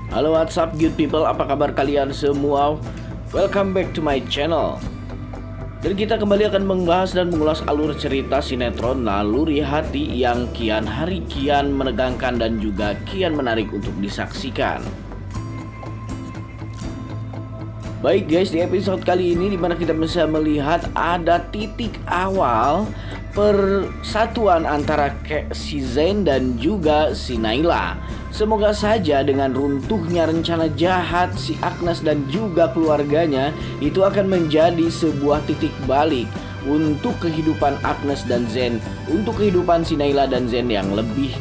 Halo, what's up good people, apa kabar kalian semua? Welcome back to my channel. Dan kita kembali akan membahas dan mengulas alur cerita sinetron Naluri Hati yang kian hari kian menegangkan dan juga kian menarik untuk disaksikan. Baik guys, di episode kali ini dimana kita bisa melihat ada titik awal persatuan antara si Zain dan juga si Naila. Semoga saja dengan runtuhnya rencana jahat si Agnes dan juga keluarganya itu akan menjadi sebuah titik balik untuk kehidupan Agnes dan Zain, untuk kehidupan si Naila dan Zain yang lebih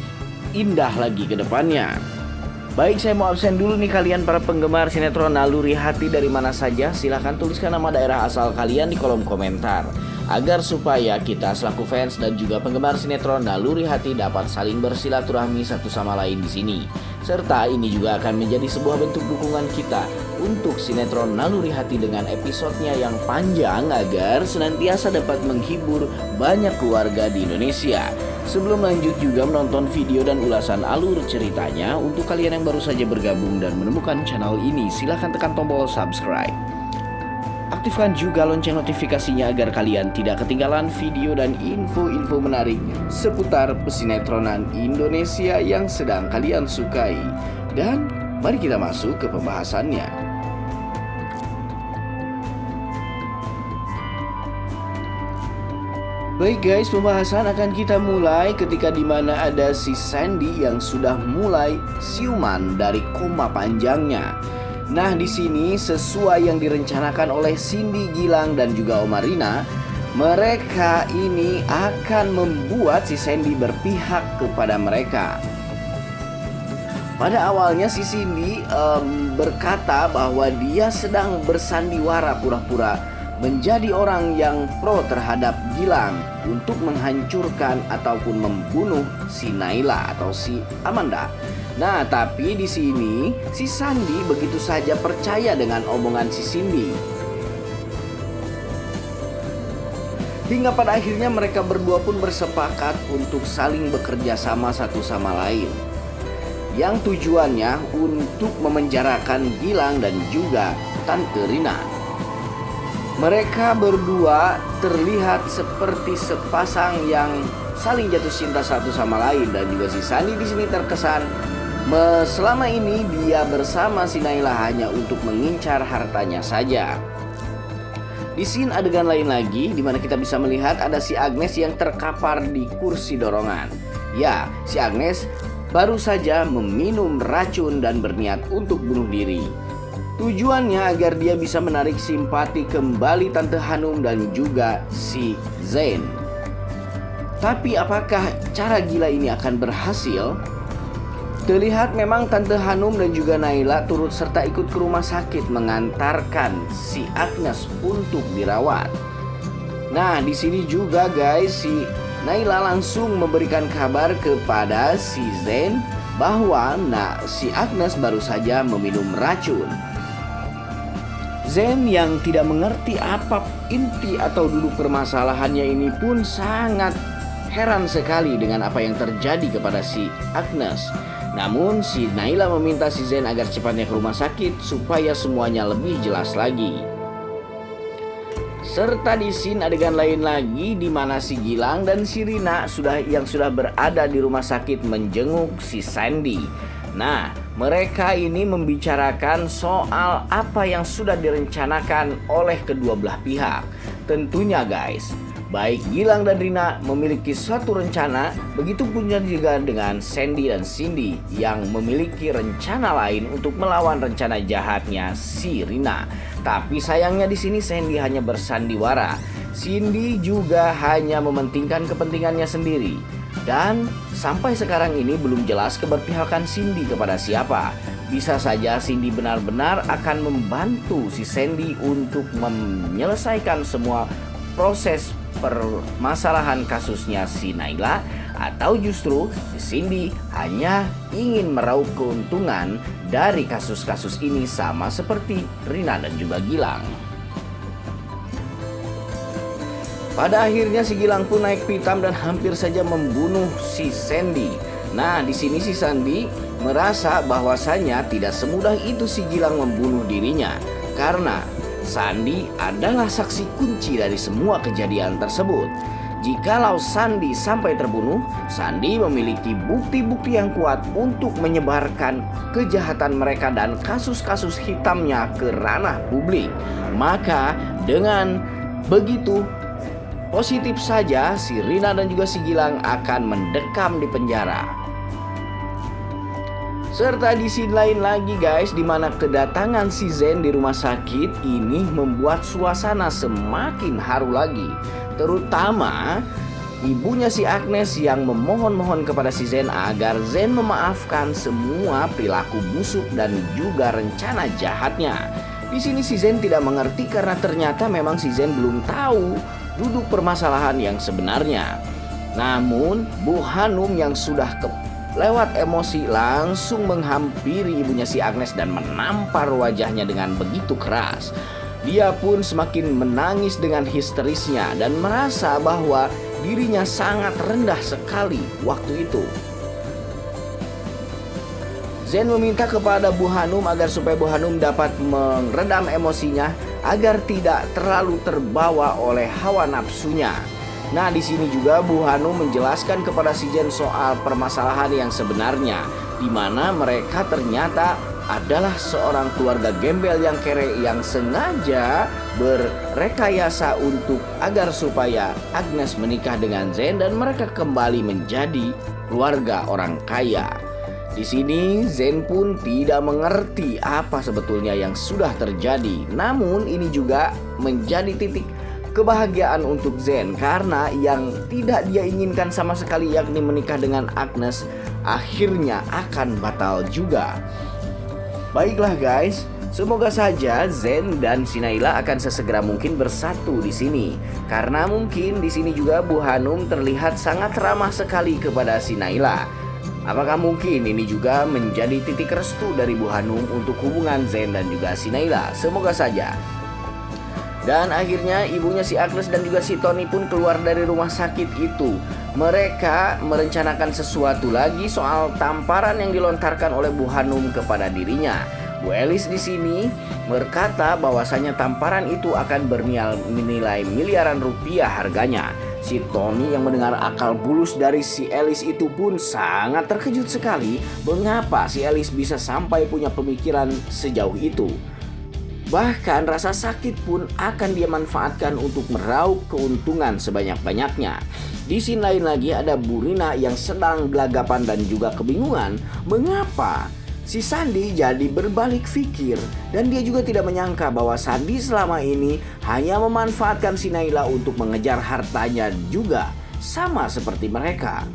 indah lagi ke depannya. Baik, saya mau absen dulu nih kalian para penggemar sinetron Naluri Hati dari mana saja. Silahkan tuliskan nama daerah asal kalian di kolom komentar, agar supaya kita selaku fans dan juga penggemar sinetron Naluri Hati dapat saling bersilaturahmi satu sama lain di sini. Serta ini juga akan menjadi sebuah bentuk dukungan kita untuk sinetron Naluri Hati dengan episodenya yang panjang agar senantiasa dapat menghibur banyak keluarga di Indonesia. Sebelum lanjut juga menonton video dan ulasan alur ceritanya, untuk kalian yang baru saja bergabung dan menemukan channel ini, silahkan tekan tombol subscribe. Aktifkan juga lonceng notifikasinya agar kalian tidak ketinggalan video dan info-info menarik seputar pesinetronan Indonesia yang sedang kalian sukai. Dan mari kita masuk ke pembahasannya. Baik guys, pembahasan akan kita mulai ketika dimana ada si Sandy yang sudah mulai siuman dari koma panjangnya. Nah, di sini sesuai yang direncanakan oleh Cindy, Gilang dan juga Omarina, mereka ini akan membuat si Sandy berpihak kepada mereka. Pada awalnya si Cindy berkata bahwa dia sedang bersandiwara pura-pura menjadi orang yang pro terhadap Gilang untuk menghancurkan ataupun membunuh si Naila atau si Amanda. Nah, tapi di sini si Sandy begitu saja percaya dengan omongan si Cindy. Hingga pada akhirnya mereka berdua pun bersepakat untuk saling bekerja sama satu sama lain, yang tujuannya untuk memenjarakan Gilang dan juga Tante Rina. Mereka berdua terlihat seperti sepasang yang saling jatuh cinta satu sama lain, dan juga si Sandy di sini terkesan selama ini dia bersama si Naila hanya untuk mengincar hartanya saja. Di scene adegan lain lagi di mana kita bisa melihat ada si Agnes yang terkapar di kursi dorongan. Ya, si Agnes baru saja meminum racun dan berniat untuk bunuh diri. Tujuannya agar dia bisa menarik simpati kembali Tante Hanum dan juga si Zain. Tapi apakah cara gila ini akan berhasil? Terlihat memang Tante Hanum dan juga Naila turut serta ikut ke rumah sakit mengantarkan si Agnes untuk dirawat. Nah, di sini juga guys, si Naila langsung memberikan kabar kepada si Zain bahwa si Agnes baru saja meminum racun. Zain yang tidak mengerti apa inti atau duduk permasalahannya ini pun sangat heran sekali dengan apa yang terjadi kepada si Agnes. Namun si Naila meminta si Zain agar cepatnya ke rumah sakit supaya semuanya lebih jelas lagi. Serta di scene adegan lain lagi di mana si Gilang dan si Rina sudah berada di rumah sakit menjenguk si Sandy. Nah, mereka ini membicarakan soal apa yang sudah direncanakan oleh kedua belah pihak. Tentunya guys, baik Gilang dan Rina memiliki suatu rencana, begitu pun juga dengan Sandy dan Cindy yang memiliki rencana lain untuk melawan rencana jahatnya si Rina. Tapi sayangnya di sini Sandy hanya bersandiwara. Cindy juga hanya mementingkan kepentingannya sendiri. Dan sampai sekarang ini belum jelas keberpihakan Cindy kepada siapa. Bisa saja Cindy benar-benar akan membantu si Sandy untuk menyelesaikan semua proses permasalahan kasusnya si Naila, atau justru si Cindy hanya ingin meraup keuntungan dari kasus-kasus ini sama seperti Rina dan juga Gilang. Pada akhirnya si Gilang pun naik pitam dan hampir saja membunuh si Sandy. Nah, di sini si Sandy merasa bahwasanya tidak semudah itu si Gilang membunuh dirinya, karena Sandi adalah saksi kunci dari semua kejadian tersebut. Jikalau Sandi sampai terbunuh, Sandi memiliki bukti-bukti yang kuat untuk menyebarkan kejahatan mereka dan kasus-kasus hitamnya ke ranah publik. Maka dengan begitu positif saja si Rina dan juga si Gilang akan mendekam di penjara. Serta di scene lain lagi guys, dimana kedatangan si Zen di rumah sakit ini membuat suasana semakin haru lagi. Terutama ibunya si Agnes yang memohon-mohon kepada si Zen agar Zen memaafkan semua perilaku busuk dan juga rencana jahatnya. Di sini si Zen tidak mengerti karena ternyata memang si Zen belum tahu duduk permasalahan yang sebenarnya. Namun Bu Hanum yang sudah lewat emosi langsung menghampiri ibunya si Agnes dan menampar wajahnya dengan begitu keras. Dia pun semakin menangis dengan histerisnya dan merasa bahwa dirinya sangat rendah sekali waktu itu. Zen meminta kepada Bu Hanum agar supaya Bu Hanum dapat meredam emosinya agar tidak terlalu terbawa oleh hawa nafsunya. Nah, di sini juga Bu Hanum menjelaskan kepada si Zen soal permasalahan yang sebenarnya, di mana mereka ternyata adalah seorang keluarga gembel yang kere yang sengaja berrekayasa untuk agar supaya Agnes menikah dengan Zen dan mereka kembali menjadi keluarga orang kaya. Di sini Zen pun tidak mengerti apa sebetulnya yang sudah terjadi. Namun ini juga menjadi titik kebahagiaan untuk Zen karena yang tidak dia inginkan sama sekali yakni menikah dengan Agnes akhirnya akan batal juga. Baiklah guys, semoga saja Zen dan si Naila akan sesegera mungkin bersatu di sini. Karena mungkin di sini juga Bu Hanum terlihat sangat ramah sekali kepada si Naila. Apakah mungkin ini juga menjadi titik restu dari Bu Hanum untuk hubungan Zen dan juga si Naila? Semoga saja. Dan akhirnya ibunya si Agnes dan juga si Tony pun keluar dari rumah sakit itu. Mereka merencanakan sesuatu lagi soal tamparan yang dilontarkan oleh Bu Hanum kepada dirinya. Bu Elis di sini berkata bahwasanya tamparan itu akan bernilai miliaran rupiah harganya. Si Tony yang mendengar akal bulus dari si Elis itu pun sangat terkejut sekali mengapa si Elis bisa sampai punya pemikiran sejauh itu. Bahkan rasa sakit pun akan dia manfaatkan untuk meraup keuntungan sebanyak-banyaknya. Di sini lain lagi ada Bu Rina yang sedang gelagapan dan juga kebingungan mengapa si Sandi jadi berbalik fikir. Dan dia juga tidak menyangka bahwa Sandi selama ini hanya memanfaatkan si Naila untuk mengejar hartanya juga sama seperti mereka.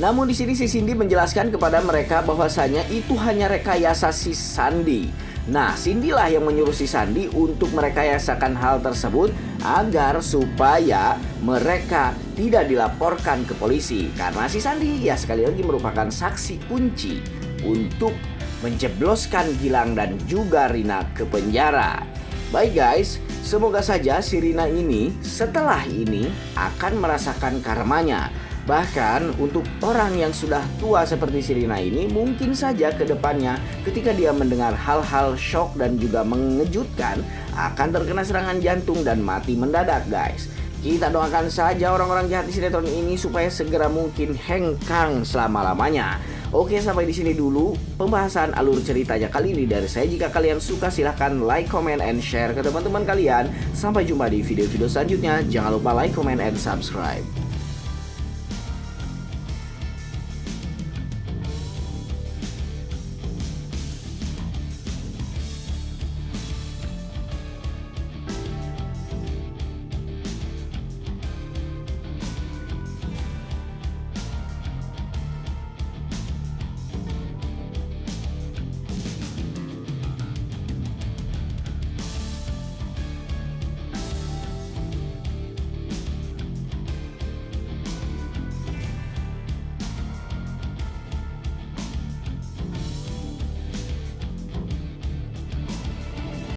Namun di sini si Cindy menjelaskan kepada mereka bahwasanya itu hanya rekayasa si Sandi. Nah, Cindy lah yang menyuruh si Sandi untuk merekayasakan hal tersebut agar supaya mereka tidak dilaporkan ke polisi. Karena si Sandi ya sekali lagi merupakan saksi kunci untuk menjebloskan Gilang dan juga Rina ke penjara. Baik guys, semoga saja si Rina ini setelah ini akan merasakan karmanya. Bahkan untuk orang yang sudah tua seperti si Rina ini mungkin saja ke depannya ketika dia mendengar hal-hal shock dan juga mengejutkan akan terkena serangan jantung dan mati mendadak guys. Kita doakan saja orang-orang jahat di sinetron ini supaya segera mungkin hengkang selama-lamanya. Oke, sampai di sini dulu pembahasan alur ceritanya kali ini dari saya. Jika kalian suka silahkan like, comment, and share ke teman-teman kalian. Sampai jumpa di video-video selanjutnya. Jangan lupa like, comment, and subscribe.